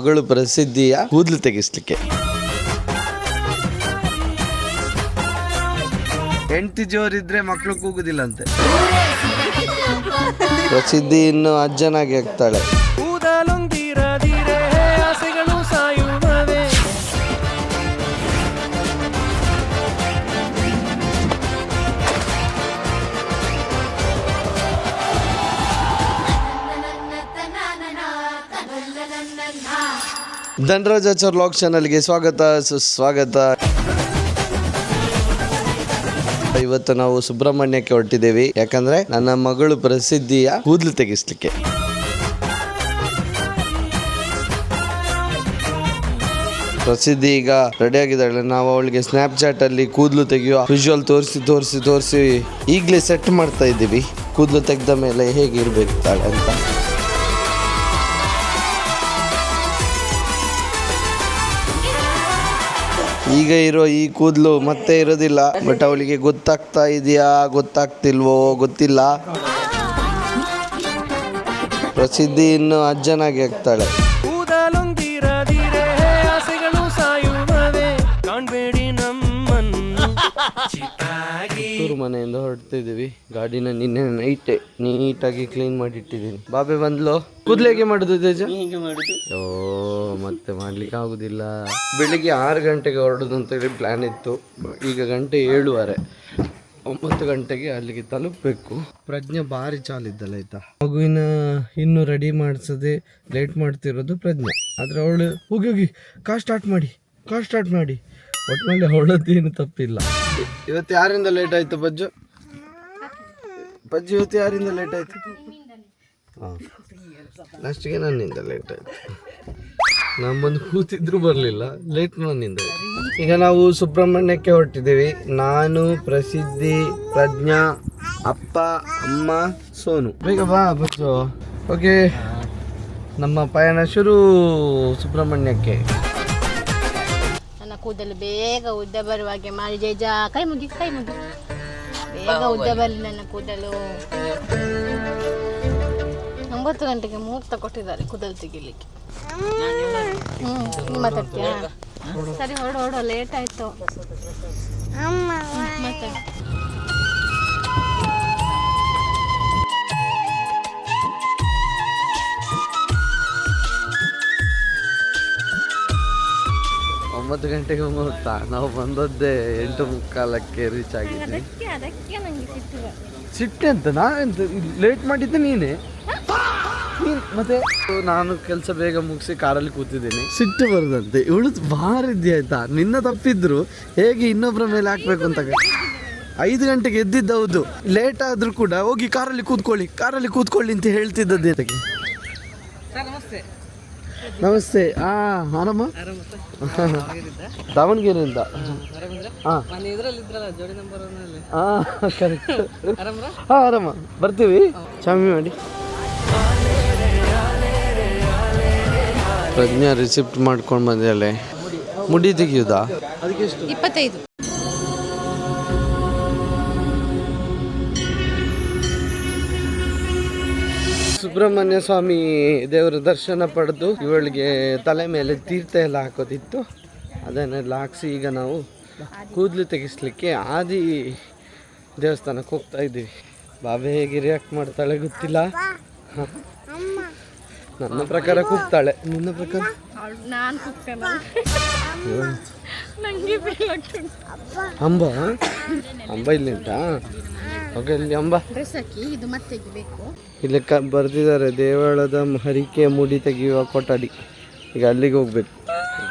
ಮಗಳು ಪ್ರಸಿದ್ಧಿಯ ಕೂದಲು ತೆಗಿಸ್ಲಿಕ್ಕೆ. ಹೆಂಡತಿ ಜೋರಿದ್ರೆ ಮಕ್ಕಳು ಕೂಗುದಿಲ್ಲ ಅಂತೆ. ಪ್ರಸಿದ್ಧಿ ಇನ್ನು ಅಜ್ಜನಾಗಿ ಆಗ್ತಾಳೆ. ಧನರಾಜಾಚಾರ್ ವ್ಲಾಗ್ ಚಾನಲ್ಗೆ ಸ್ವಾಗತ ಸುಸ್ವಾಗತ. ಇವತ್ತು ನಾವು ಸುಬ್ರಹ್ಮಣ್ಯಕ್ಕೆ ಹೊರಟಿದ್ದೇವೆ, ಯಾಕಂದ್ರೆ ನನ್ನ ಮಗಳು ಪ್ರಸಿದ್ಧಿಯ ಕೂದಲು ತೆಗಿಸ್ಲಿಕ್ಕೆ. ಪ್ರಸಿದ್ಧಿ ಈಗ ರೆಡಿ ಆಗಿದ್ದಾಳೆ. ನಾವು ಅವಳಿಗೆ ಸ್ನ್ಯಾಪ್ಚಾಟ್ ಅಲ್ಲಿ ಕೂದಲು ತೆಗೆಯುವ ವಿಜುವಲ್ ತೋರಿಸಿ ಈಗಲೇ ಸೆಟ್ ಮಾಡ್ತಾ ಇದ್ದೀವಿ. ಕೂದಲು ತೆಗೆದ ಮೇಲೆ ಹೇಗಿರ್ಬೇಕು ಅಂತ. ಈಗ ಇರೋ ಈ ಕೂದಲು ಮತ್ತೆ ಇರೋದಿಲ್ಲ. ಬಟ್ ಅವಳಿಗೆ ಗೊತ್ತಾಗ್ತಾ ಇದೆಯಾ ಗೊತ್ತಾಗ್ತಿಲ್ವೋ ಗೊತ್ತಿಲ್ಲ. ಪ್ರಸಿದ್ಧಿ ಇನ್ನು ಅಜ್ಜನಾಗಿ ಆಗ್ತಾಳೆ. ಮನೆಯಿಂದ ಹೊರಡ್ತಿದ್ದೀವಿ. ಗಾಡಿನ ನಿನ್ನೆ ನೈಟ್ ನೀಟಾಗಿ ಕ್ಲೀನ್ ಮಾಡಿ ಇಟ್ಟಿದ್ದೀನಿ. ಬಾಬೆ ಬಂದ್ಲು. ಕೂದಲು ಹೇಗೆ ಮಾಡುದು ತೇಜ? ಓ ಮತ್ತೆ ಮಾಡ್ಲಿಕ್ಕೆ ಆಗುದಿಲ್ಲ. ಬೆಳಿಗ್ಗೆ 6 ಗಂಟೆಗೆ ಹೊರಡುದು ಅಂತ ಹೇಳಿ ಪ್ಲಾನ್ ಇತ್ತು. ಈಗ ಗಂಟೆ 7:15. 9 ಗಂಟೆಗೆ ಅಲ್ಲಿಗೆ ತಲುಪಬೇಕು. ಪ್ರಜ್ಞೆ ಭಾರಿ ಚಾಲಿದ್ದಲ್ಲ ಆಯ್ತಾ. ಮಗುವಿನ ಇನ್ನು ರೆಡಿ ಮಾಡಿಸದೆ ಲೇಟ್ ಮಾಡ್ತಿರೋದು ಪ್ರಜ್ಞೆ. ಆದ್ರೆ ಅವಳು ಹೋಗಿ ಕಾರ್ ಸ್ಟಾರ್ಟ್ ಮಾಡಿ ಒಟ್ಟಿನಲ್ಲಿ ಅವಳದ್ದೇನು ತಪ್ಪಿಲ್ಲ. ಇವತ್ತು ಯಾರಿಂದ ಲೇಟ್ ಆಯ್ತು ಬಜ್ಜು? ಇವತ್ತು ಯಾರಿಂದ ಲೇಟ್ ಆಯ್ತು? ಲಾಸ್ಟಿಗೆ ನನ್ನಿಂದ ಲೇಟ್ ಆಯ್ತು. ನಾನು ಬಂದು ಕೂತಿದ್ರು ಬರಲಿಲ್ಲ, ಲೇಟ್ ನನ್ನಿಂದ. ಈಗ ನಾವು ಸುಬ್ರಹ್ಮಣ್ಯಕ್ಕೆ ಹೊರಟಿದ್ದೀವಿ. ನಾನು, ಪ್ರಸಿದ್ಧಿ, ಪ್ರಜ್ಞಾ, ಅಪ್ಪ, ಅಮ್ಮ, ಸೋನು. ಬೇಗ ಬಾ ಬಜ್ಜು. ಓಕೆ, ನಮ್ಮ ಪಯಣ ಶುರು ಸುಬ್ರಹ್ಮಣ್ಯಕ್ಕೆ. ಕೂದಲು ಬೇಗ ಉದ್ದ ಬರುವ ಹಾಗೆ ಮಾಡಿ ಜೇಜ. ಕೈ ಮುಗಿ ಬೇಗ ಉದ್ದ ಬರಲಿ ನನ್ನ ಕೂದಲು. 9 ಗಂಟೆಗೆ ಮುಹೂರ್ತ ಕೊಟ್ಟಿದ್ದಾರೆ ಕೂದಲು ತೆಗಿಲಿಕ್ಕೆ. ಮಾತಾಡ್ತೀಯ? ಸರಿ ಹೊರಡು, ಲೇಟ್ ಆಯ್ತು. ಮತ್ತೆ ಒಂಬತ್ತು ಗಂಟೆಗೆ ಮುಹೂರ್ತ. ನಾವು ಬಂದದ್ದೇ 8:45 ರೀಚ್ ಆಗಿದ್ವಿ. ಸಿಟ್ಟೆ ಅಂತ ನಾನೆಂತ ಲೇಟ್ ಮಾಡಿದ್ದೆ ನೀನೇ. ಮತ್ತೆ ನಾನು ಕೆಲಸ ಬೇಗ ಮುಗಿಸಿ ಕಾರಲ್ಲಿ ಕೂತಿದ್ದೀನಿ. ಸಿಟ್ಟು ಬರದಂತೆ. ಇವಳು ಬಾರಿದ್ದೆ ಆಯ್ತಾ. ನಿನ್ನ ತಪ್ಪಿದ್ರು ಹೇಗೆ ಇನ್ನೊಬ್ಬರ ಮೇಲೆ ಹಾಕ್ಬೇಕು ಅಂತ. 5 ಗಂಟೆಗೆ ಎದ್ದಿದ್ದು ಹೌದು. ಲೇಟ್ ಆದ್ರೂ ಕೂಡ ಹೋಗಿ ಕಾರಲ್ಲಿ ಕೂತ್ಕೊಳ್ಳಿ ಅಂತ ಹೇಳ್ತಿದ್ದದ್ದೇ. ನಮಸ್ತೆ. ಆರಾಮ? ದಾವಣಗೆರೆಯಿಂದ. ಆರಾಮ. ಬರ್ತೀವಿ. ಚಾಮಿ ಮಾಡಿ. ಪ್ರಜ್ಞಾ ರಿಸಿಪ್ಟ್ ಮಾಡ್ಕೊಂಡು ಬಂದಿದ್ದಾಳೆ. ಮುಡಿ ತೆಗಿಯುವುದಾ? ಅದಕ್ಕೆ 25. ಸುಬ್ರಹ್ಮಣ್ಯ ಸ್ವಾಮಿ ದೇವರ ದರ್ಶನ ಪಡೆದು ಇವಳಿಗೆ ತಲೆ ಮೇಲೆ ತೀರ್ಥ ಎಲ್ಲ ಹಾಕೋದಿತ್ತು. ಅದನ್ನೆಲ್ಲ ಹಾಕ್ಸಿ ಈಗ ನಾವು ಕೂದಲು ತೆಗಿಸ್ಲಿಕ್ಕೆ ಆದಿ ದೇವಸ್ಥಾನಕ್ಕೆ ಹೋಗ್ತಾ ಇದ್ದೀವಿ. ಬಾಬೆ ಹೇಗೆ ರಿಯಾಕ್ಟ್ ಮಾಡ್ತಾಳೆ ಗೊತ್ತಿಲ್ಲ. ನನ್ನ ಪ್ರಕಾರ ಕೂಗ್ತಾಳೆ. ನಿನ್ನ ಪ್ರಕಾರ? ಅಂಬ ಇಲ್ಲಿ ಉಂಟಾ? ಓಕೆ, ಇಲ್ಲಿ ಅಂಬ ಇಲ್ಲಿ ಬರ್ದಿದ್ದಾರೆ ದೇವಳದ ಹರಿಕೆ ಮುಡಿ ತೆಗೆಯುವ ಕೊಠಡಿ. ಈಗ ಅಲ್ಲಿಗೆ ಹೋಗ್ಬೇಕು.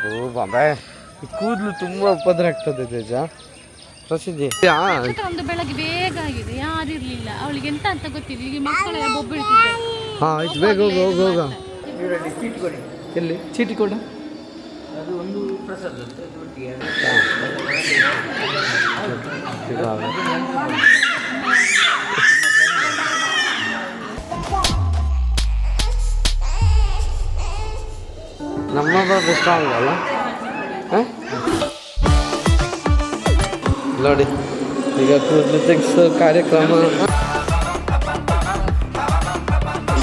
ಓ ಬಾಬಾ, ಈ ಕೂದಲು ತುಂಬಾ ಉಪದ್ರ ಆಗ್ತದೆ ತೇಜ. ಪ್ರಸಿದ್ಧಿ ಬೆಳಗ್ಗೆ ಬೇಗ ಆಗಿದೆ, ಯಾರಿರ್ಲಿಲ್ಲ. ಅವಳಿಗೆ ಎಂತ ಅಂತ ಗೊತ್ತಿಲ್ಲ. ಈಗ ಮಕ್ಕಳು ಆಯ್ತು, ಬೇಗ ಹೋಗ. ಎಲ್ಲಿ ಚೀಟಿ ಕೊಡ. ಅದು ಒಂದು ಪ್ರಸಾದ. ನಮ್ಮ ಬಾಬು ಸ್ಟ್ರಾಂಗ್ ಅಲ್ಲ? ನೋಡಿ ಈಗ ಕೂದಲು ತೆಗೆಸೋ ಕಾರ್ಯಕ್ರಮ.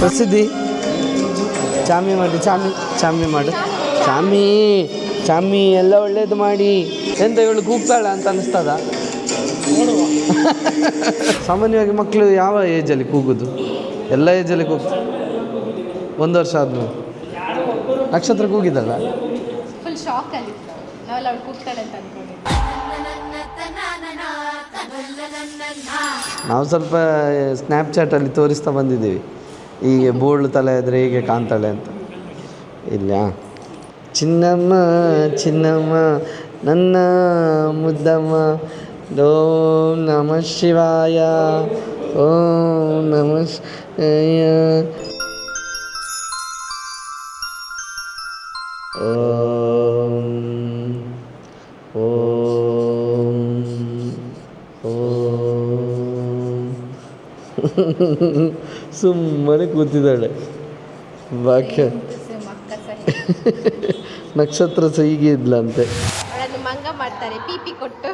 ಪ್ರಸಿದ್ಧಿ ಚಾಮಿ ಮಾಡಿ, ಚಾಮಿ ಮಾಡು. ಚಾಮಿ ಚಾಮಿ ಎಲ್ಲ ಒಳ್ಳೇದು ಮಾಡಿ ಎಂತ ಇವಳು ಕೂಗ್ತಾಳೆ ಅಂತ ಅನಿಸ್ತದ. ಸಾಮಾನ್ಯವಾಗಿ ಮಕ್ಕಳು ಯಾವ ಏಜಲ್ಲಿ ಕೂಗೋದು? ಎಲ್ಲ ಏಜಲ್ಲಿ ಕೂಗ್ತಾರೆ. 1 ವರ್ಷ ಆದ್ಮೇಲೆ ನಕ್ಷತ್ರ ಕೂಗಿದಲ್ಲ. ಫುಲ್ ಶಾಕಲ್ಲಿ ನಾವೆಲ್ಲ ಅವಳು ಕೂಗ್ತಾಳೆ ಅಂತ ಅನ್ಕೊಂಡಿದ್ದೆ. ನಾವು ಸ್ವಲ್ಪ ಸ್ನ್ಯಾಪ್ಚಾಟಲ್ಲಿ ತೋರಿಸ್ತಾ ಬಂದಿದ್ದೀವಿ, ಹೀಗೆ ಬೋಳು ತಲೆ ಇದ್ರೆ ಹೀಗೆ ಕಾಣ್ತಾಳೆ ಅಂತ. ಇಲ್ಲ ಚಿನ್ನಮ್ಮ ಚಿನ್ನಮ್ಮ ನನ್ನ ಮುದ್ದಮ್ಮ, ಓಂ ನಮಃ ಶಿವಾಯ, ಓಂ ನಮಃ ಶಿವಾಯ, ಓಂ ಓಂ ಓಂ. ಸುಮ್ಮನೆ ಕೂತಿದ್ದಾಳೆ. ವಾಕ್ಯ ನಕ್ಷತ್ರ ಸಹ ಹೀಗೆ ಇದ್ಲಂತೆ. ಅವಳನ್ನು ಮಂಗ ಮಾಡ್ತಾರೆ ಪೀಪಿ ಕೊಟ್ಟು.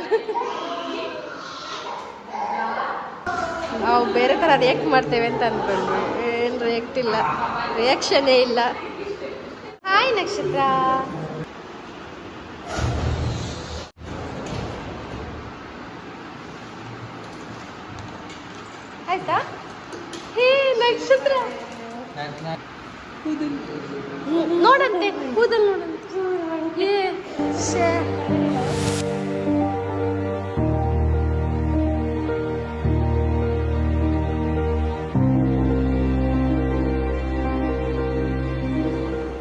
ನಾವು ಬೇರೆ ಥರ ರಿಯಾಕ್ಟ್ ಮಾಡ್ತೇವೆ ಅಂತ ಅಂದ್ಕೊಂಡ್ವಿ. ಏನು ರಿಯಾಕ್ಟ್ ಇಲ್ಲ, ರಿಯಾಕ್ಷನ್ನೇ ಇಲ್ಲ. ಹಾಯ್ ನಕ್ಷತ್ರ. ಆಯ್ತಾ? ಹೇ ನಕ್ಷತ್ರ ನೋಡಂತೆ, ಕೂದಲು ನೋಡಂತೆ. ಏ ಶೇ.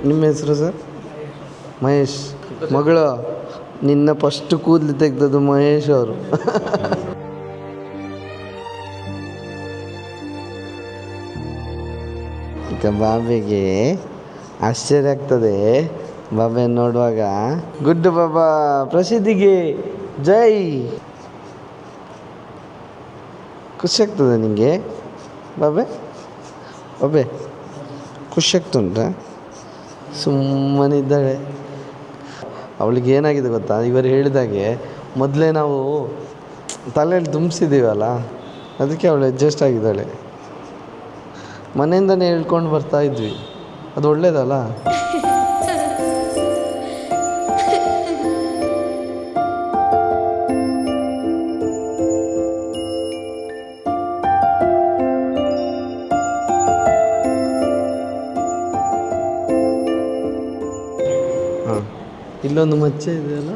ನಿಮ್ಮ ಹೆಸರು ಸರ್? ಮಹೇಶ್. ಮಗಳು ನಿನ್ನ ಫಸ್ಟ್ ಕೂದಲು ತೆಗೆದದ್ದು ಮಹೇಶ್ ಅವರು. ಈಗ ಬಾಬೆಗೆ ಆಶ್ಚರ್ಯ ಆಗ್ತದೆ ಬಾಬೆ ನೋಡುವಾಗ. ಗುಡ್ ಬಾಬಾ ಪ್ರಸಿದ್ಧಿಗೆ ಜೈ. ಖುಷಿ ಆಗ್ತದೆ ನಿಮಗೆ ಬಾಬೆ? ಬಾಬೆ ಖುಷಿ ಆಗ್ತುಂಟ? ಸುಮ್ಮನಿದ್ದಾಳೆ. ಅವಳಿಗೆ ಏನಾಗಿದೆ ಗೊತ್ತಾ, ಇವರು ಹೇಳಿದಾಗೆ ಮೊದಲೇ ನಾವು ತಲೆಯಲ್ಲಿ ತುಂಬಿಸಿದ್ದೀವಲ್ಲ, ಅದಕ್ಕೆ ಅವಳು ಅಡ್ಜಸ್ಟ್ ಆಗಿದ್ದಾಳೆ. ಮನೆಯಿಂದನೇ ಹೇಳ್ಕೊಂಡು ಬರ್ತಾ ಇದ್ವಿ, ಅದು ಒಳ್ಳೇದಲ್ಲ. ಹಾಂ, ಇಲ್ಲೊಂದು ಮಚ್ಚೆ ಇದೆಯಲ್ಲ.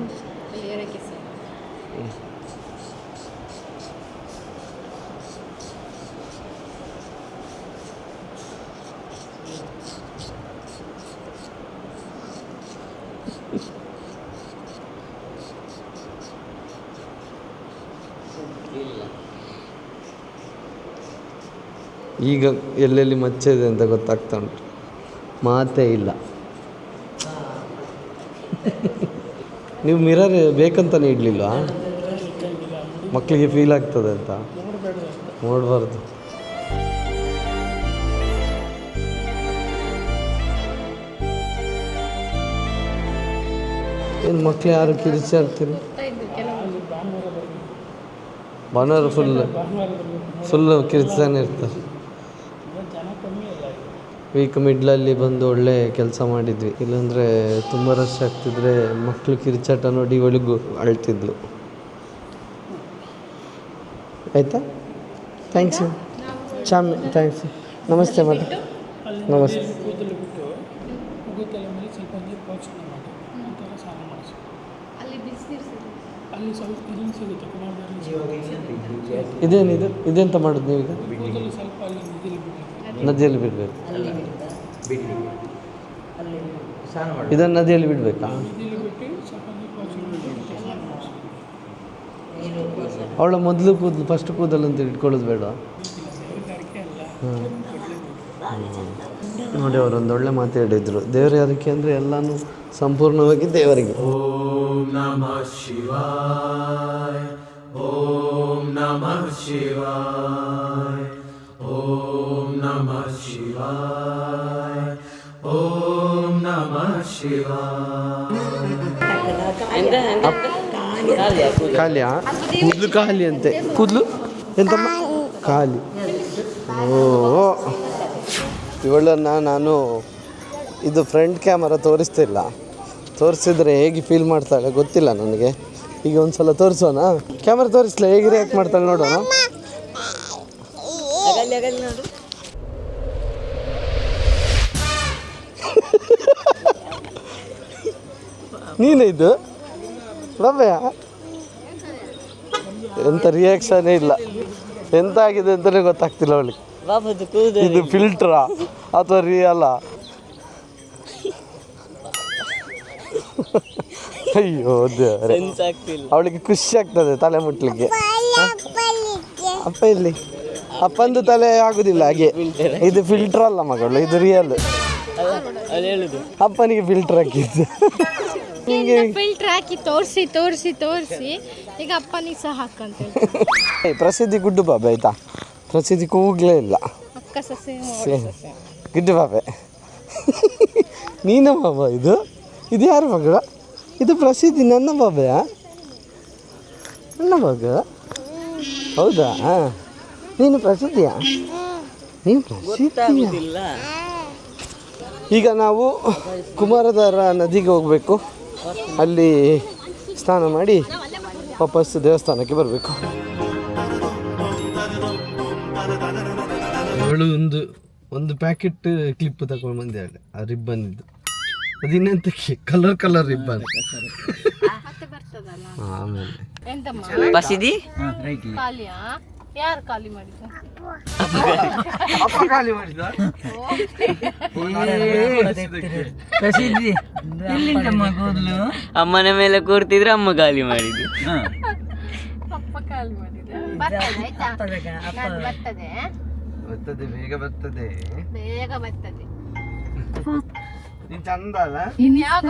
ಈಗ ಎಲ್ಲೆಲ್ಲಿ ಮಚ್ಚೆ ಇದೆ ಅಂತ ಗೊತ್ತಾಗ್ತಾ ಉಂಟು. ಮಾತೇ ಇಲ್ಲ. ನೀವು ಮಿರರ್ ಬೇಕಂತಲೇ ಇಡಲಿಲ್ಲ, ಮಕ್ಕಳಿಗೆ ಫೀಲ್ ಆಗ್ತದೆ ಅಂತ. ನೋಡಬಾರ್ದು. ಏನು ಮಕ್ಕಳು ಯಾರು ಕಿರಿಚಾಡ್ತೀರಿ? ಭಾನುವಾರ ಫುಲ್ಲು ಕಿರಿಚಾನೆ ಇರ್ತಾರೆ. ವೀಕ್ ಮಿಡ್ಲಲ್ಲಿ ಬಂದು ಒಳ್ಳೆ ಕೆಲಸ ಮಾಡಿದ್ವಿ, ಇಲ್ಲಾಂದರೆ ತುಂಬ ರಶ್ ಆಗ್ತಿದ್ರೆ ಮಕ್ಕಳು ಕಿರಿಚಾಟ ನೋಡಿ ಒಳಗೂ ಅಳ್ತಿದ್ಲು. ಆಯಿತಾ? Thanks you Chami, thanks. ನಮಸ್ತೆ ಮತ್ತೆ. ನಮಸ್ತೆ. ಇದೇನಿದು? ಇದೆಂತ ಮಾಡೋದು ನೀವೀಗ? ನದಿಯಲ್ಲಿ ಬಿಡಬೇಕು. ಇದನ್ನು ನದಿಯಲ್ಲಿ ಬಿಡಬೇಕಾ? ಅವಳ ಮೊದಲು ಕೂದಲು ಫಸ್ಟ್ ಕೂದಲು ಅಂತ ಇಟ್ಕೊಳ್ಳೋದು ಬೇಡ? ನೋಡಿ, ಅವರೊಂದು ಒಳ್ಳೆ ಮಾತು ಹೇಳಿದರು. ದೇವರು ಯಾರಕ್ಕೆ ಅಂದರೆ ಎಲ್ಲನೂ ಸಂಪೂರ್ಣವಾಗಿ ದೇವರಿಗೆ. ಓಂ ನಮಃ ಶಿವಾಯ, ಓಂ ನಮಃ ಶಿವಾಯ, ಓಂ ನಮಃ ಶಿವಾಯ, ಓಂ ನಮಃ ಶಿವಾಯ. ಖಾಲಿಯಾ? ಕೂದಲು ಖಾಲಿ ಅಂತೆ. ಕೂದಲು ಎಂತಮ್ಮ? ಖಾಲಿ. ಓ, ಇವಳನ್ನು ನಾನು ಇದು ಫ್ರಂಟ್ ಕ್ಯಾಮರಾ ತೋರಿಸ್ತಿಲ್ಲ, ತೋರಿಸಿದ್ರೆ ಹೇಗೆ ಫೀಲ್ ಮಾಡ್ತಾಳೆ ಗೊತ್ತಿಲ್ಲ ನನಗೆ. ಈಗ ಒಂದ್ಸಲ ತೋರಿಸೋಣ, ಕ್ಯಾಮ್ರಾ ತೋರಿಸ್ಲ ಹೇಗೆ ರಿಯಾಕ್ಟ್ ಮಾಡ್ತಾಳೆ ನೋಡೋಣ. ನೀನೇ ಇದು ಬಾಬಯ್ಯ, ಎಂತ ರಿಯಾಕ್ಷನೇ ಇಲ್ಲ, ಎಂತ ಆಗಿದೆ ಅಂತಲೇ ಗೊತ್ತಾಗ್ತಿಲ್ಲ ಅವಳಿಗೆ. ಇದು ಫಿಲ್ಟ್ರಾ ಅಥವಾ ರಿಯಲ್ಲ? ಅಯ್ಯೋ ದೇವರೇ, ಅವಳಿಗೆ ಖುಷಿ ಆಗ್ತದೆ ತಲೆ ಮುಟ್ಲಿಕ್ಕೆ. ಅಪ್ಪ ಇಲ್ಲಿ ಅಪ್ಪಂದು ತಲೆ ಆಗುದಿಲ್ಲ ಹಾಗೆ, ಇದು ಫಿಲ್ಟರ್ ಅಲ್ಲ ಮಗಳು, ಇದು ರಿಯಲ್. ಅಪ್ಪನಿಗೆ ಫಿಲ್ಟರ್ ಹಾಕಿದ್ದು. ಫಿಲ್ಟರ್ ಹಾಕಿ ತೋರಿಸಿ ತೋರಿಸಿ ತೋರಿಸಿ ಈಗ ಅಪ್ಪನಿಗೆ ಸಹ ಹಾಕಂತ ಪ್ರಸಿದ್ಧಿ ಗುಡ್ಡು ಬಾಬೆ ಆಯ್ತಾ, ಪ್ರಸಿದ್ಧಿ ಕೂಗ್ಲೇ ಇಲ್ಲ. ಅಕ್ಕ ಸೊಸೆ ಗುಡ್ಡು ಬಾಬೆ ನೀನ ಬಾಬಾ, ಇದು ಯಾರು ಮಗಳ? ಇದು ಪ್ರಸಿದ್ಧಿ ನನ್ನ ಬಾಬೆಯಾ? ನನ್ನ ಮಗ? ಹೌದಾ? ನೀನು ಪ್ರಸಿದ್ಧಿಯಾ? ನೀನು ಪ್ರಸಿದ್ಧಿಯಾ? ಈಗ ನಾವು ಕುಮಾರಧಾರ ನದಿಗೆ ಹೋಗಬೇಕು, ಅಲ್ಲಿ ಸ್ನಾನ ಮಾಡಿ ವಾಪಸ್ ದೇವಸ್ಥಾನಕ್ಕೆ ಬರಬೇಕು. ಅವಳು ಒಂದು ಪ್ಯಾಕೆಟ್ ಕ್ಲಿಪ್ ತಗೊಂಡು ಬಂದಿದ್ದಾಳೆ, ಆ ರಿಬ್ಬನ್ ಇದ್ದು. ಅದಿನ್ನಂತಕ್ಕೆ ಕಲರ್ ಕಲರ್ ರಿಬ್ಬನ್. ಆಮೇಲೆ ಯಾರು ಖಾಲಿ ಮಾಡಿದ? ಅಪ್ಪ ಖಾಲಿ ಮಾಡಿದ. ಅಮ್ಮನ ಮೇಲೆ ಕೂರ್ತಿದ್ರೆ ಅಮ್ಮ ಖಾಲಿ ಮಾಡಿದ್ದು. ಅಪ್ಪ ಖಾಲಿ ಮಾಡಿದ. ಬರ್ತದೆ, ಬರ್ತದೆ, ಬೇಗ ಬರ್ತದೆ, ಬೇಗ ಬರ್ತದೆ. ನೀನ್ ಚಂದ ಅಲ್ಲ? ಇನ್ಯಾವಾಗ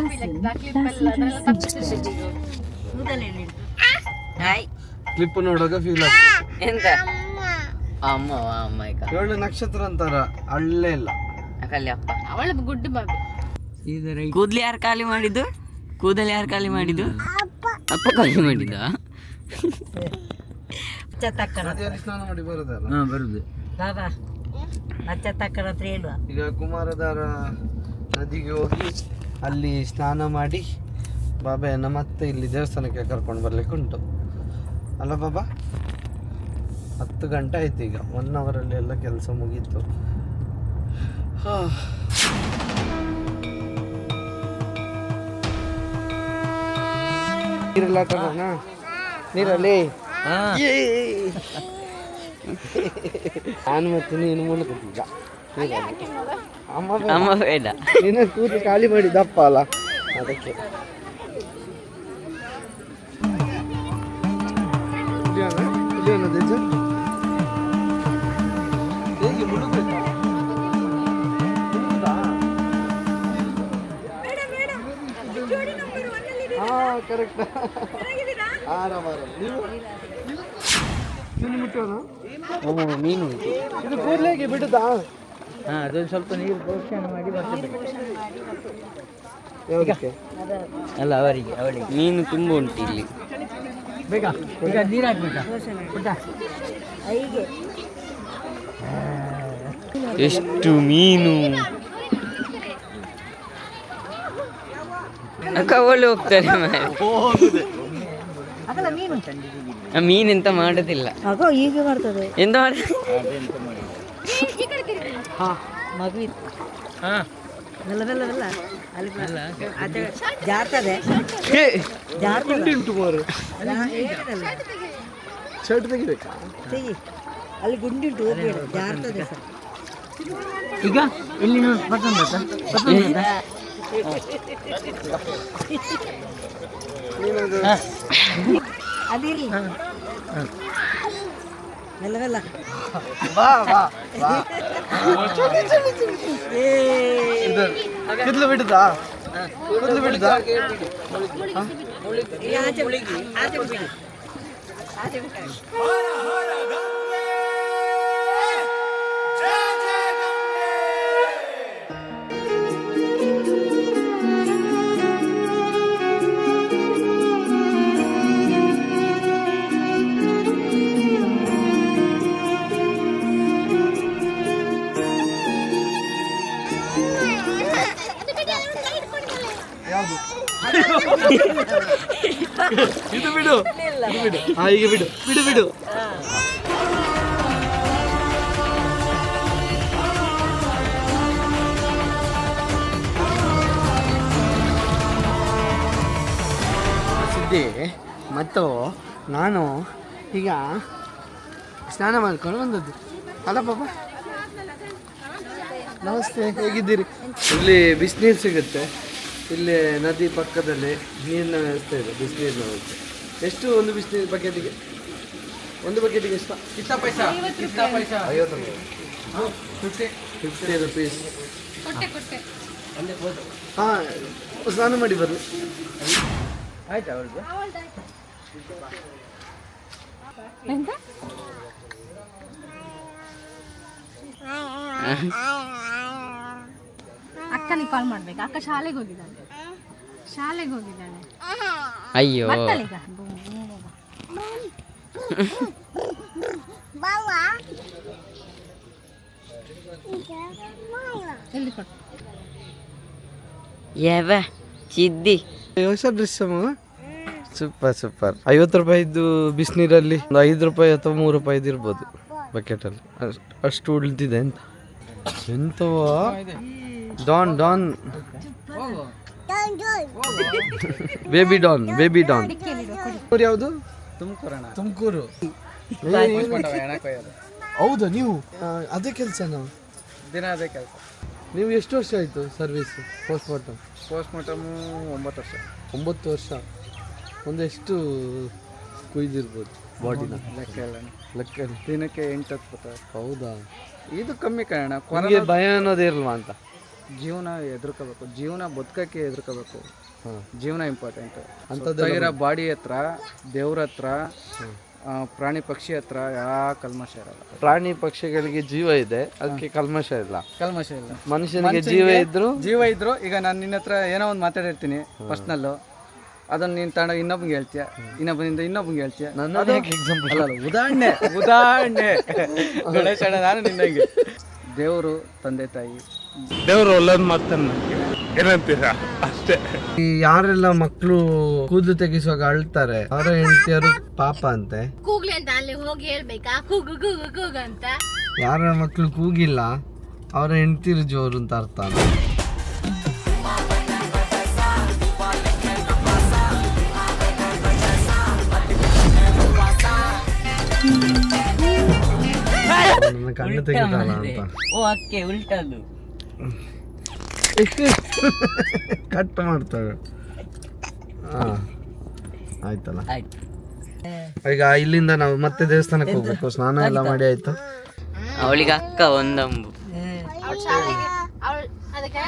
ಕ್ಲಿಪ್ ನೋಡುವಾಗ ಫೀಲ್ ಆಗ್ತದೆ. ಎಂತ ಅಮ್ಮ ಅಮ್ಮ 7 ನಕ್ಷತ್ರ ಅಂತಾರ, ಅಳ್ಳೇ ಇಲ್ಲ. ಅಪ್ಪ ಅವಳ ಗುಡ್ಡು ಬಾಬಿ. ಕೂದಲು ಯಾರು ಖಾಲಿ ಮಾಡಿದ್ದು? ಕೂದಲು ಯಾರು ಖಾಲಿ ಮಾಡಿದ್ದು? ಅಪ್ಪ ಖಾಲಿ ಮಾಡಿದ. ನದಿಯಲ್ಲಿ ಸ್ನಾನ ಮಾಡಿ ಬರುದಲ್ಲ? ಬರುದು. ಈಗ ಕುಮಾರಧಾರ ನದಿಗೆ ಹೋಗಿ ಅಲ್ಲಿ ಸ್ನಾನ ಮಾಡಿ ಬಾಬೆಯನ್ನು ಮತ್ತೆ ಇಲ್ಲಿ ದೇವಸ್ಥಾನಕ್ಕೆ ಕರ್ಕೊಂಡು ಬರ್ಲಿಕ್ಕೆ ಉಂಟು ಅಲ್ಲ ಬಾಬಾ? 10 ಗಂಟೆ ಆಯ್ತು, ಈಗ 1 ಅವರಲ್ಲಿ ಎಲ್ಲ ಕೆಲಸ ಮುಗೀತು. ನೀರಲ್ಲಿ ಆಟ ಆಡೋಣ? ನೀರಲ್ಲಿ ನಾನು ಮತ್ತೆ ನೀನು ಮುಳುಗುತ್ತೀಗ. ಅಮ್ಮ ಬೇಡ, ನೀನು ಕೂತು ಖಾಲಿ ಮಾಡಿದಪ್ಪ ಅಲ್ಲ, ಅದಕ್ಕೆ. ಹೇಗೆ ಮುಳುಗಬೇಕಾ? ಕರೆಕ್ಟ್. ಆರಾಮ. ನೀವು ಮುಟ್ಟೋಣ? ಮೀನು ಇದು ಕೂದಲಿಗೆ ಬಿಡುತ್ತಾ? ಅದೊಂದು ಸ್ವಲ್ಪ ನೀರು ಪ್ರೋಕ್ಷಣ ಮಾಡಿ ಬರ್ತದೆ. ಅಲ್ಲ ಅವಳಿಗೆ ಮೀನು ತುಂಬ ಉಂಟು ಇಲ್ಲಿ. ಬೇಕಾ? ಈಗ ನೀರು ಹಾಕ್ಬೇಕಾ? ಎಷ್ಟು ಮೀನು ಕವಲು ಹೋಗ್ತಾರೆ. ಮೀನು ಎಂತ ಮಾಡೋದಿಲ್ಲ, ಈಗ ಬರ್ತದೆ. ಎಂತ ಶರ್ಟ್ ತೆಗಿಬೇಕಾ? ಅಲ್ಲಿ ಗುಂಡಿಂಟು ಜಾರ್ತದೆ. ಈಗ ಇಲ್ಲಿ ಅದಿರಲಿ ಮೆಲ್ಲ ಬಾ ಬಾ ಬಾ. ಕೂದಲು ಬಿಡುದಾ? ಕೂದಲು ಬಿಡುದಾ? ಯಾವುದು? ಇದು ಬಿಡು ಹಾ ಈಗ ಬಿಡು ಬಿಡು ಬಿಡು. ಸಿದ್ದಿ ಮತ್ತು ನಾನು ಈಗ ಸ್ನಾನ ಮಾಡ್ಕೊಂಡು ಬಂದದ್ದು ಅಲ್ಲ ಪಾಪ. ನಮಸ್ತೆ, ಹೇಗಿದ್ದೀರಿ? ಇಲ್ಲಿ ಬಿಸಿನೀರು ಸಿಗುತ್ತೆ. ಇಲ್ಲಿ ನದಿ ಪಕ್ಕದಲ್ಲಿ ನೀರಿನ ವ್ಯವಸ್ಥೆ ಇದೆ, ಬಿಸಿನೀರಿನ ವ್ಯವಸ್ಥೆ. ಎಷ್ಟು ಒಂದು ಬಿಸಿನೀರು ಬಕೆಟಿಗೆ? ಒಂದು ಬಕೆಟಿಗೆ ಎಷ್ಟು? 50 ರುಪೀಸ್. ಹಾಂ, ಸ್ನಾನ ಮಾಡಿ ಬರಲಿ. ಆಯ್ತಾ ಅವ್ರದ್ದು? ಅಕ್ಕನಿಗೆ ಕಾಲ್ ಮಾಡ್ಬೇಕು. ಅಕ್ಕ ಶಾಲೆಗೆ ಹೋಗಿದ್ದಾಳೆ. ಅಯ್ಯೋ ಬರ್ತಾಳೀಗ. ಎಲ್ಲಿ ಕೊಡು? ಯಾವ ಚಿದ್ದಿ ಹೊಸ ಡ್ರೆಸ್ ಸೂಪರ್ ಸೂಪರ್. 50 ರೂಪಾಯಿದ್ದು ಬಿಸಿನೀರಲ್ಲಿ ಒಂದು 5 ರೂಪಾಯಿ ಅಥವಾ 3 ರೂಪಾಯಿದು ಇರ್ಬೋದು ಬಕೆಟಲ್ಲಿ. ಅಷ್ಟು ಉಳಿದಿದೆ ಅಂತ. ಎಂತವ don don baby don baby don. ಯಾವುದು? ತುಮಕೂರು. ಹೌದಾ? ನೀವು ಅದೇ ಕೆಲಸನಾ? ದಿನ ಅದೇ ಕೆಲಸ. ನೀವು ಎಷ್ಟು ವರ್ಷ ಆಯಿತು ಸರ್ವಿಸ್? ಪೋಸ್ಟ್ಮಾರ್ಟಮ್ 9 ವರ್ಷ. 9 ವರ್ಷ. ಒಂದೆಷ್ಟು ಕುಯ್ದಿರ್ಬೋದು ಬಾಡಿನ? ಲೆಕ್ಕ ದಿನಕ್ಕೆ 8-10. ಹೌದಾ? ಇದು ಕಮ್ಮಿ ಕಾರಣ. ನನಗೆ ಭಯ ಅನ್ನೋದೇ ಇರಲ್ವಾ ಅಂತ. ಜೀವನ ಎದುರ್ಕೋಬೇಕು, ಜೀವನ ಬದುಕಕ್ಕೆ ಎದುರ್ಕೋಬೇಕು. ಜೀವನ ಇಂಪಾರ್ಟೆಂಟ್. ಅಂಥದ್ದು ಬಾಡಿ ಹತ್ರ, ದೇವ್ರ ಹತ್ರ, ಪ್ರಾಣಿ ಪಕ್ಷಿ ಹತ್ರ ಯಾವ ಕಲ್ಮಶ ಇರಲ್ಲ. ಪ್ರಾಣಿ ಪಕ್ಷಿಗಳಿಗೆ ಜೀವ ಇದೆ, ಅದಕ್ಕೆ ಕಲ್ಮಶ ಇಲ್ಲ. ಕಲ್ಮಶ ಇಲ್ಲ. ಮನುಷ್ಯನಿಗೆ ಜೀವ ಇದ್ರು ಈಗ ನಾನು ನಿನ್ನ ಹತ್ರ ಏನೋ ಒಂದು ಮಾತಾಡಿರ್ತೀನಿ ಪರ್ಸ್ನಲ್ಲು, ಅದನ್ನ ನೀನು ತಗೊಂಡ ಇನ್ನೊಬ್ಬಂಗೆ ಹೇಳ್ತೀಯ, ಇನ್ನೊಬ್ಬನಿಂದ ಇನ್ನೊಬ್ಬಂಗೆ ಹೇಳ್ತೀಯ. ಎಕ್ಸಾಂಪಲ್ ಅಲ್ಲ, ಉದಾಹರಣೆ ಗಣೇಶ ಅಣ್ಣ, ನಾನು ನಿನ್ನಂಗೆ. ದೇವರು, ತಂದೆ ತಾಯಿ, ದೇವರು ಒಳ್ಳೇದು ಮಾಡ್ತಾನೆ. ಏನಂತೀರಾ? ಅಷ್ಟೇ. ಈ ಯಾರೆಲ್ಲ ಮಕ್ಕಳು ಕೂದಲು ತೆಗಿಸುವಾಗ ಅಳ್ತಾರೆ, ಅವರ ಹೆಂಡತಿಯರು ಪಾಪ ಅಂತೆ. ಕೂಗ್ಲಿ ಅಂತ ಅಲ್ಲಿ ಹೋಗಿ ಹೇಳ್ಬೇಕಾ? ಕೂಗು ಕೂಗು ಕೂಗು ಅಂತ. ಯಾರ ಮಕ್ಕಳು ಕೂಗಿಲ್ಲ ಅವರ ಹೆಂಡತಿರು ಜೋರು ಅಂತ ಅರ್ಥ. ನನ್ನ ಕಣ್ಣು ತೆಗಿತಾಳ ಅಂತ. ಓ ಅಕ್ಕೆ ಉಲ್ಟದು ಕಟ್ ಮಾಡ್ತಾಳೆ. ಆಯ್ತಲ್ಲ. ಆಯ್ತು. ಈಗ ಇಲ್ಲಿಂದ ನಾವು ಮತ್ತೆ ದೇವಸ್ಥಾನಕ್ಕೆ ಹೋಗ್ಬೇಕು. ಸ್ನಾನ ಎಲ್ಲ ಮಾಡಿ ಆಯ್ತು. ಅವಳಿಗೆ ಅಕ್ಕ ಒಂದಂಬು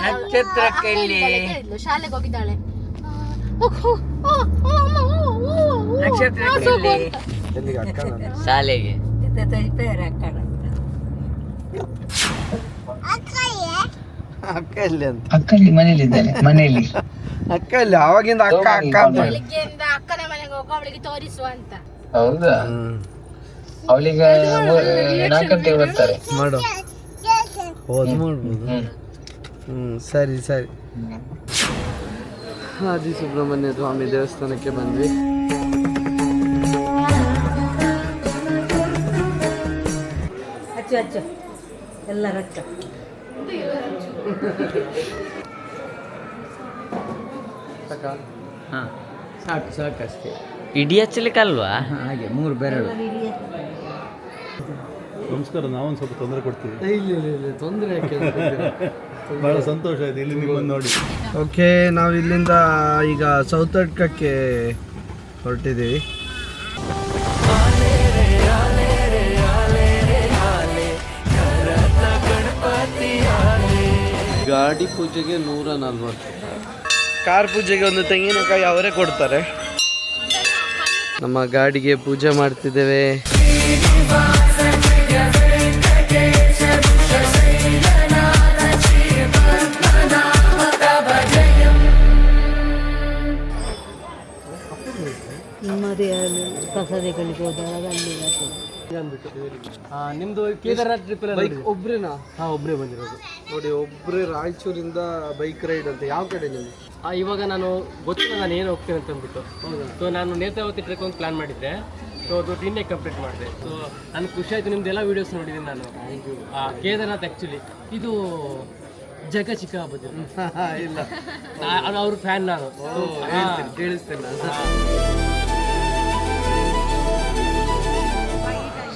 ನಕ್ಷತ್ರಕ್ಕೆ ಇಲ್ಲಿ ಶಾಲೆಗೆ ಹೋಗಿದ್ದಾಳೆ. ನಕ್ಷತ್ರಕ್ಕೆ ಇಲ್ಲಿ ಎಲ್ಲಿಗೆ? ಅಕ್ಕ ಶಾಲೆಗೆ ಅಕ್ಕ ಎಲ್ಲಿ ಅಂತ? ಅಕ್ಕಲ್ಲಿ ಮನೇಲಿದ್ದಾಳೆ. ಮನೆಯಲ್ಲಿ ಅಕ್ಕ ಎಲ್ಲಿ? ಅವಾಗಿಂದ ಅಕ್ಕ ಅಕ್ಕ ಅಂತ. ಬೆಳಿಗ್ಗೆಯಿಂದ ಅಕ್ಕನ ಮನೆಗೆ ಹೋಗು, ಅವಳಿಗೆ ತೋರಿಸುವ ಅಂತ. ಹೌದಾ? ಅವಳಿಗೆ 4 ಗಂಟೆಗೆ ಬರ್ತಾರೆ. ಮಾಡು. ಅದು ಮಾಡ್ಬೋದು. ಸರಿ ಸರಿ. ಆದಿ ಸುಬ್ರಹ್ಮಣ್ಯ ಸ್ವಾಮಿ ದೇವಸ್ಥಾನಕ್ಕೆ ಬಂದ್ವಿ. ಹಾಂ ಸಾಕು ಸಾಕಷ್ಟೇ. ಇಡೀ ಹಚ್ಚಲಿಕ್ಕಲ್ವಾ? ಹಾಗೆ 3 ಬೆರಳು. ನಮಸ್ಕಾರ. ನಾವೊಂದು ಸ್ವಲ್ಪ ತೊಂದರೆ ಕೊಡ್ತೀವಿ. ಇಲ್ಲ ತೊಂದರೆ ಯಾಕೆ? ಬಹಳ ಸಂತೋಷ ಆಯ್ತು ಇಲ್ಲಿ ನೀವು ಬಂದು ನೋಡಿ. ಓಕೆ, ನಾವು ಇಲ್ಲಿಂದ ಈಗ ಸೌತಡ್ಕಕ್ಕೆ ಹೊರಟಿದ್ದೀವಿ. ಗಾಡಿ ಪೂಜೆಗೆ 140. ಕಾರ್ ಪೂಜೆಗೆ ಒಂದು ತೆಂಗಿನಕಾಯಿ ಅವರೇ ಕೊಡ್ತಾರೆ. ನಮ್ಮ ಗಾಡಿಗೆ ಪೂಜೆ ಮಾಡ್ತಿದ್ದೇವೆ. ಕಸದೆಗಳಿಗೆ ಹೋದಾಗ ಅಲ್ಲಿ ನಿಮ್ದು ಕೇದಾರ್ನಾಥ್ ಟ್ರಿಪ್ ಬೈಕ್ ಒಬ್ರೇನಾ? ಒಬ್ಬರೇ ಬಂದಿರೋದು. ನೋಡಿ, ಒಬ್ರೇ ರಾಯಚೂರಿಂದ ಬೈಕ್ ರೈಡ್ ಅಂತ. ಯಾವ ಕಡೆ ನಿಮ್ಗೆ? ಇವಾಗ ನಾನು ಗೊತ್ತಿಲ್ಲ ನಾನು ಏನು ಹೋಗ್ತೇನೆ ಅಂತ ಅಂದ್ಬಿಟ್ಟು. ಸೊ ನಾನು ನೇತ್ರಾವತಿ ಟ್ರೆಕ್ ಒಂದು ಪ್ಲಾನ್ ಮಾಡಿದ್ದೆ. ಸೊ ಅದು ನಿನ್ನೆ ಕಂಪ್ಲೀಟ್ ಮಾಡಿದೆ. ಸೊ ನನಗೆ ಖುಷಿ ಆಯಿತು. ನಿಮ್ದೆಲ್ಲ ವೀಡಿಯೋಸ್ ನೋಡಿದ್ದೀನಿ ನಾನು. ಕೇದಾರ್ನಾಥ್ ಆ್ಯಕ್ಚುಲಿ ಇದು ಜಗ ಚಿಕ್ಕ ಹಬ್ಬದ ಇಲ್ಲ, ಅವ್ರ ಫ್ಯಾನ್ ನಾನು. ಕೇಳಿಸ್ತೇನೆ.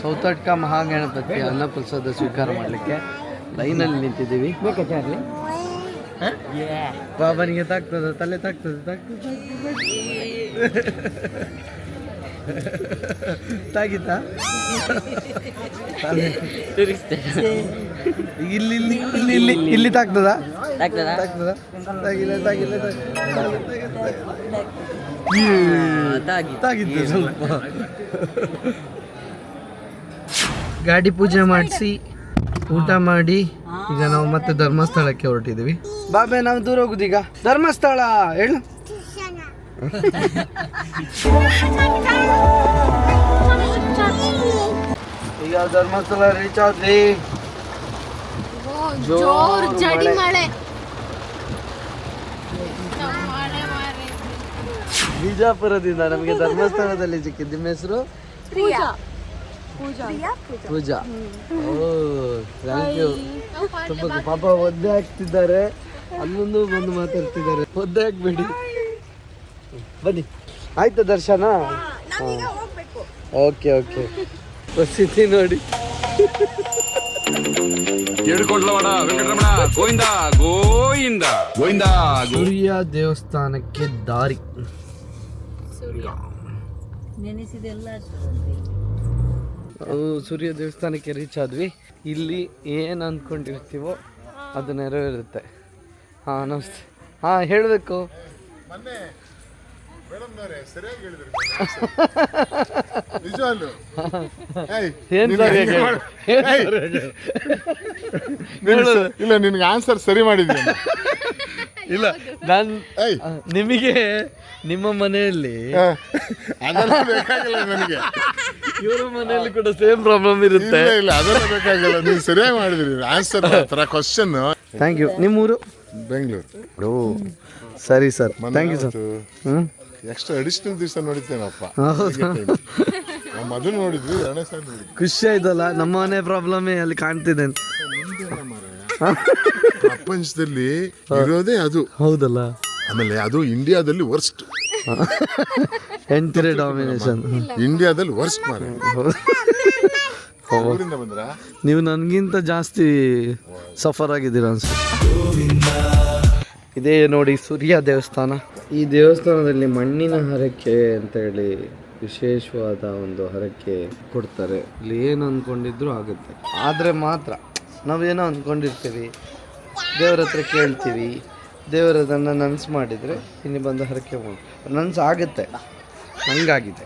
ಸೌತಡ್ಕ ಮಹಾಗಣಪತಿ ಅನ್ನಪ್ರಸಾದ ಸ್ವೀಕಾರ ಮಾಡಲಿಕ್ಕೆ ಲೈನಲ್ಲಿ ನಿಂತಿದ್ದೀವಿ. ಬಾಬನಿಗೆ ತಾಗ್ತದ, ತಲೆ ತಾಗ್ತದೆ, ತಾಗಿತ್ತಾ? ಇಲ್ಲಿ ಇಲ್ಲಿ ಇಲ್ಲಿ ಇಲ್ಲಿ ಇಲ್ಲಿ ತಾಗ್ತದ? ತಾಗ್ತದ? ತಾಗಿತ್ತು ಸ್ವಲ್ಪ. ಗಾಡಿ ಪೂಜೆ ಮಾಡಿಸಿ ಊಟ ಮಾಡಿ ಈಗ ನಾವು ಮತ್ತೆ ಧರ್ಮಸ್ಥಳಕ್ಕೆ ಹೊರಟಿದ್ದೀವಿ. ಬಾಬೆ, ನಾವು ದೂರ ಹೋಗುದೀಗ. ಧರ್ಮಸ್ಥಳ ಹೇಳು. ಈಗ ಧರ್ಮಸ್ಥಳ ರೀಚ್ ಆದ್ವಿ. ಜೋರ್ ಜಡಿ ಮಳೆ. ಬಿಜಾಪುರದಿಂದ ನಮಗೆ ಧರ್ಮಸ್ಥಳದಲ್ಲಿ ಸಿಕ್ಕಿದ್ದು. ನಿಮ್ಮ ಹೆಸರು? ಪೂಜಾ. ಓ, ಥ್ಯಾಂಕ್ ಯು. ಸ್ವಲ್ಪ ಪಾಪ ಒದ್ದೆ ಹಾಕ್ತಿದ್ದಾರೆ, ಅಲ್ಲೊಂದು ಬಂದು ಮಾತಾಡ್ತಿದ್ದಾರೆ. ಒದ್ದೆ ಹಾಕ್ಬೇಡಿ, ಬನ್ನಿ. ಆಯ್ತಾ ದರ್ಶನ? Okay okay. ಪರಿಸ್ಥಿತಿ ನೋಡಿ. ಸೂರ್ಯ ದೇವಸ್ಥಾನಕ್ಕೆ ದಾರಿ. ಸೂರ್ಯ ದೇವಸ್ಥಾನಕ್ಕೆ ರೀಚ್ ಆದ್ವಿ. ಇಲ್ಲಿ ಏನು ಅಂದ್ಕೊಂಡಿರ್ತೀವೋ ಅದು ನೆರವೇರುತ್ತೆ. ಹಾಂ, ನಮಸ್ತೆ. ಹಾಂ, ಹೇಳಬೇಕು. ಇಲ್ಲ, ನಿನ್ಗೆ ಆನ್ಸರ್ ಸರಿ ಮಾಡಿದ್ದೀನಿ. ಇಲ್ಲ, ನಾನು ನಿಮಗೆ ನಿಮ್ಮ ಮನೆಯಲ್ಲಿ ಅದೆಲ್ಲ ಬೇಕಾಗಿಲ್ಲ ನನಗೆ. ಇವರ ಮನೆಯಲ್ಲಿ ಕೂಡ ಸೇಮ್ ಪ್ರಾಬ್ಲಮ್ ಇರುತ್ತೆ. ಇಲ್ಲ, ಅದೆಲ್ಲ ಬೇಕಾಗಿಲ್ಲ. ನೀವು ಸರಿಯಾಗಿ ಮಾಡಿದ್ರಿ ಆನ್ಸರ್. ಕ್ವಶನ್. Thank you. ನಿಮ್ಮೂರು? ಬೆಂಗಳೂರು. ಓ, ಸರಿ sir, thank you sir. Extra additional ದಿವಸ ನೋಡಿದ್ದೇನಪ್ಪ. ಮೊದಲು ನೋಡಿದ್ವಿ, 2 ಸಾರಿ ನೋಡಿದ್ವಿ. ಖುಷಿ ಆಯ್ತಲ್ಲ. ನಮ್ಮ ಮನೆ ಪ್ರಾಬ್ಲಮೇ ಅಲ್ಲಿ ಕಾಣ್ತಿದೆ. ಪ್ರಪಂಚದಲ್ಲಿ ಇರೋದೇ ಅದು. ಹೌದಲ್ಲ. ಆಮೇಲೆ ಅದು ಇಂಡಿಯಾದಲ್ಲಿ ವರ್ಸ್ಟ್. ಎಂಟರಿ ಡಾಮಿನೇಷನ್ ಇಂಡಿಯಾದಲ್ಲಿ ವರ್ಸ್ಟ್ ಮಾರ. ನೀವು ನನಗಿಂತ ಜಾಸ್ತಿ ಸಫರ್ ಆಗಿದ್ದೀರ ಅನ್ಸುತ್ತೆ. ಇದೇ ನೋಡಿ ಸೂರ್ಯ ದೇವಸ್ಥಾನ. ಈ ದೇವಸ್ಥಾನದಲ್ಲಿ ಮಣ್ಣಿನ ಹರಕೆ ಅಂತೇಳಿ ವಿಶೇಷವಾದ ಒಂದು ಹರಕೆ ಕೊಡ್ತಾರೆ. ಇಲ್ಲಿ ಏನು ಅಂದ್ಕೊಂಡಿದ್ರು ಆಗುತ್ತೆ. ಆದರೆ ಮಾತ್ರ ನಾವೇನೋ ಅಂದ್ಕೊಂಡಿರ್ತೀವಿ, ದೇವ್ರ ಹತ್ರ ಕೇಳ್ತೀವಿ, ದೇವರದನ್ನು ನನ್ಸು ಮಾಡಿದರೆ ಇಲ್ಲಿ ಬಂದು ಹರಕೆ ನನ್ಸು ಆಗುತ್ತೆ. ಹಂಗಾಗಿದೆ.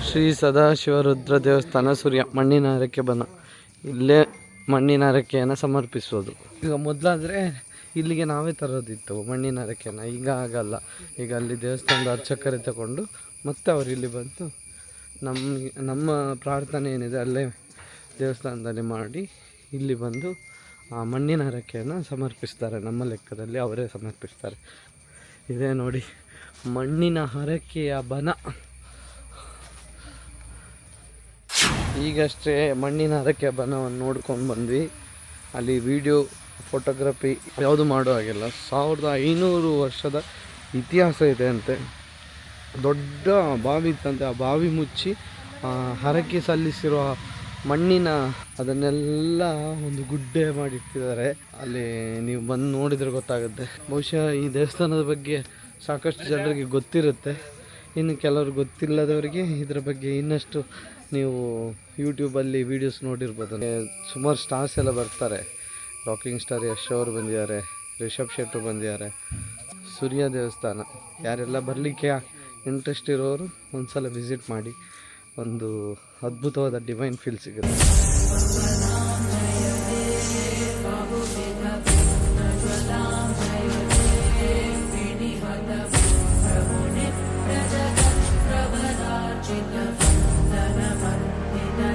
ಶ್ರೀ ಸದಾಶಿವರುದ್ರ ದೇವಸ್ಥಾನ ಸೂರ್ಯ ಮಣ್ಣಿನ ಹರಕೆ ಬನ. ಇಲ್ಲೇ ಮಣ್ಣಿನ ಹರಕೆಯನ್ನು ಸಮರ್ಪಿಸೋದು. ಈಗ ಮೊದಲಾದರೆ ಇಲ್ಲಿಗೆ ನಾವೇ ತರೋದಿತ್ತು ಮಣ್ಣಿನ ಹರಕೆನ. ಈಗ ಆಗಲ್ಲ. ಈಗ ಅಲ್ಲಿ ದೇವಸ್ಥಾನದ ಅರ್ಚಕರೇ ತಗೊಂಡು ಮತ್ತೆ ಅವರು ಇಲ್ಲಿ ಬಂದು ನಮ್ಮ ಪ್ರಾರ್ಥನೆ ಏನಿದೆ ಅಲ್ಲೇ ದೇವಸ್ಥಾನದಲ್ಲಿ ಮಾಡಿ ಇಲ್ಲಿ ಬಂದು ಆ ಮಣ್ಣಿನ ಹರಕೆಯನ್ನು ಸಮರ್ಪಿಸ್ತಾರೆ. ನಮ್ಮ ಲೆಕ್ಕದಲ್ಲಿ ಅವರೇ ಸಮರ್ಪಿಸ್ತಾರೆ. ಇದೇ ನೋಡಿ ಮಣ್ಣಿನ ಹರಕೆಯ ಬನ. ಈಗಷ್ಟೇ ಮಣ್ಣಿನ ಹರಕೆಯ ಬನವನ್ನು ನೋಡ್ಕೊಂಡು ಬಂದ್ವಿ. ಅಲ್ಲಿ ವಿಡಿಯೋ ಫೋಟೋಗ್ರಫಿ ಯಾವುದು ಮಾಡೋ ಹಾಗಿಲ್ಲ. 1500 ವರ್ಷದ ಇತಿಹಾಸ ಇದೆ ಅಂತೆ. ದೊಡ್ಡ ಬಾವಿ ಇತ್ತಂತೆ. ಆ ಬಾವಿ ಮುಚ್ಚಿ ಹರಕೆ ಸಲ್ಲಿಸಿರುವ ಮಣ್ಣಿನ ಅದನ್ನೆಲ್ಲ ಒಂದು ಗುಡ್ಡೆ ಮಾಡಿಟ್ಟಿದ್ದಾರೆ. ಅಲ್ಲಿ ನೀವು ಬಂದು ನೋಡಿದರೆ ಗೊತ್ತಾಗುತ್ತೆ. ಬಹುಶಃ ಈ ದೇವಸ್ಥಾನದ ಬಗ್ಗೆ ಸಾಕಷ್ಟು ಜನರಿಗೆ ಗೊತ್ತಿರುತ್ತೆ. ಇನ್ನು ಕೆಲವರು ಗೊತ್ತಿಲ್ಲದವರಿಗೆ ಇದರ ಬಗ್ಗೆ ಇನ್ನಷ್ಟು ನೀವು ಯೂಟ್ಯೂಬಲ್ಲಿ ವೀಡಿಯೋಸ್ ನೋಡಿರ್ಬೋದು. ಸುಮಾರು ಸ್ಟಾರ್ಸ್ ಎಲ್ಲ ಬರ್ತಾರೆ. ರಾಕಿಂಗ್ ಸ್ಟಾರ್ ಯಶ್ ಅವರು ಬಂದಿದ್ದಾರೆ, ರಿಷಬ್ ಶೆಟ್ರು ಬಂದಿದ್ದಾರೆ. ಸೂರ್ಯ ದೇವಸ್ಥಾನ ಯಾರೆಲ್ಲ ಬರಲಿಕ್ಕೆ ಇಂಟ್ರೆಸ್ಟ್ ಇರೋರು ಒಂದು ಸಲ ವಿಸಿಟ್ ಮಾಡಿ. ಒಂದು ಅದ್ಭುತವಾದ ಡಿವೈನ್ ಫೀಲ್ ಸಿಗುತ್ತೆ.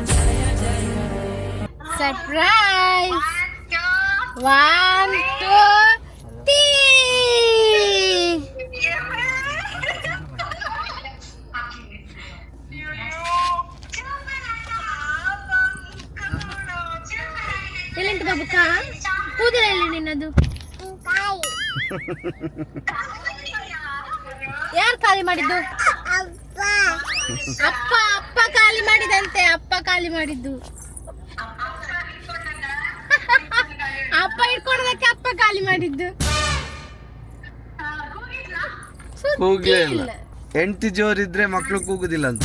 जय ಸರ್ಪ್ರೈಸ್ 1 2 3 ಎಲ್ಲಿಂಟು ಬಾಬುಕ್ಕ ಕೂದಲ ಎಲ್ಲಿ ನಿನ್ನದು ಯಾರು ಖಾಲಿ ಮಾಡಿದ್ದು ಅಪ್ಪ ಅಪ್ಪ ಖಾಲಿ ಮಾಡಿದಂತೆ ಅಪ್ಪ ಖಾಲಿ ಮಾಡಿದ್ದು ಅಪ್ಪ ಇಟ್ಕೊಡೋದಕ್ಕೆ ಅಪ್ಪ ಖಾಲಿ ಮಾಡಿದ್ದು ಕೂಗ್ಲೇ ಇಲ್ಲ ಹೆಂಡತಿ ಜೋರಿದ್ರೆ ಮಕ್ಳು ಕೂಗುದಿಲ್ಲ ಅಂತ